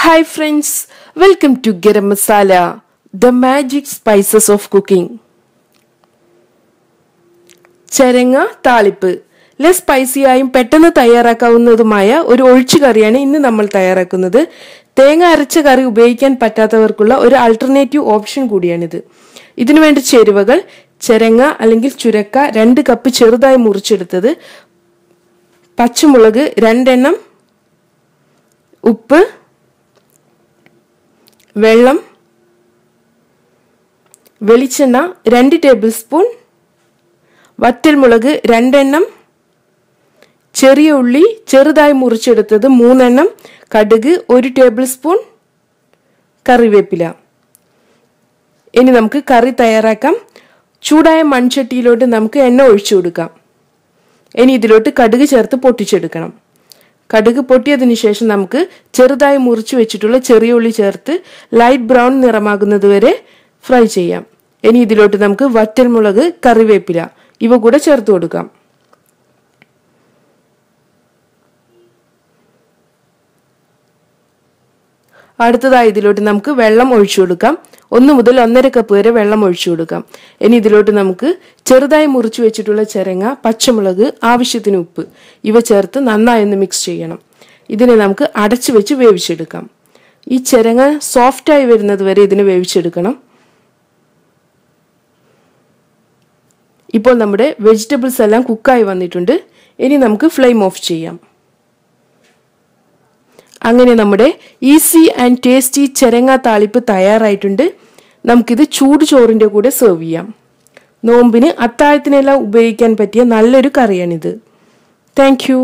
Hi friends, welcome to Garam Masala, the magic spices of cooking. ചെരങ്ങ താളിപ്പ് less സ്പൈസിയായും പെട്ടെന്ന് തയ്യാറാക്കാവുന്നതുമായ ഒരു ഒഴിച്ചു കറിയാണ് ഇന്ന് നമ്മൾ തയ്യാറാക്കുന്നത്. തേങ്ങ അരച്ച കറി ഉപയോഗിക്കാൻ പറ്റാത്തവർക്കുള്ള ഒരു ആൾട്ടർനേറ്റീവ് ഓപ്ഷൻ കൂടിയാണിത്. ഇതിനു വേണ്ട ചേരുവകൾ: ചെരങ്ങ അല്ലെങ്കിൽ ചുരക്ക 2 കപ്പ് ചെറുതായി മുറിച്ചെടുത്തത്, പച്ചമുളക് 2 എണ്ണം, ഉപ്പ്, വെള്ളം, വെളിച്ചെണ്ണ 2 ടേബിൾ സ്പൂൺ, വറ്റൽമുളക് 2 എണ്ണം, ചെറിയ ഉള്ളി ചെറുതായി മുറിച്ചെടുത്തത് 3 എണ്ണം, കടുക് 1 ടേബിൾ സ്പൂൺ, കറിവേപ്പില. ഇനി നമുക്ക് കറി തയ്യാറാക്കാം. ചൂടായ മൺചട്ടിയിലോട്ട് നമുക്ക് എണ്ണ ഒഴിച്ചു കൊടുക്കാം. ഇനി ഇതിലോട്ട് കടുക് ചേർത്ത് പൊട്ടിച്ചെടുക്കണം. കടുക് പൊട്ടിയതിനു ശേഷം നമുക്ക് ചെറുതായി മുറിച്ചു വെച്ചിട്ടുള്ള ചെറിയ ഉള്ളി ചേർത്ത് ലൈറ്റ് ബ്രൗൺ നിറമാകുന്നത് വരെ ഫ്രൈ ചെയ്യാം. ഇനി ഇതിലോട്ട് നമുക്ക് വറ്റൽമുളക്, കറിവേപ്പില ഇവ കൂടെ ചേർത്ത് കൊടുക്കാം. അടുത്തതായി ഇതിലോട്ട് നമുക്ക് വെള്ളം ഒഴിച്ചു കൊടുക്കാം. 1 മുതൽ 1.5 കപ്പ് വരെ വെള്ളം ഒഴിച്ചു കൊടുക്കാം. ഇനി ഇതിലോട്ട് നമുക്ക് ചെറുതായി മുറിച്ചു വെച്ചിട്ടുള്ള ചെരങ്ങ, പച്ചമുളക്, ആവശ്യത്തിന് ഉപ്പ് ഇവ ചേർത്ത് നന്നായി ഒന്ന് മിക്സ് ചെയ്യണം. ഇതിനെ നമുക്ക് അടച്ചു വെച്ച് വേവിച്ചെടുക്കാം. ഈ ചെരങ്ങ സോഫ്റ്റായി വരുന്നത് വരെ ഇതിനെ വേവിച്ചെടുക്കണം. ഇപ്പോൾ നമ്മുടെ വെജിറ്റബിൾസ് എല്ലാം കുക്കായി വന്നിട്ടുണ്ട്. ഇനി നമുക്ക് ഫ്ലെയിം ഓഫ് ചെയ്യാം. അങ്ങനെ നമ്മുടെ ഈസി ആൻഡ് ടേസ്റ്റി ചെരങ്ങ താളിപ്പ് തയ്യാറായിട്ടുണ്ട്. നമുക്കിത് ചൂട് ചോറിന്റെ കൂടെ സെർവ് ചെയ്യാം. നോമ്പിന് അത്താഴത്തിനെല്ലാം ഉപയോഗിക്കാൻ പറ്റിയ നല്ലൊരു കറിയാണിത്. Thank you.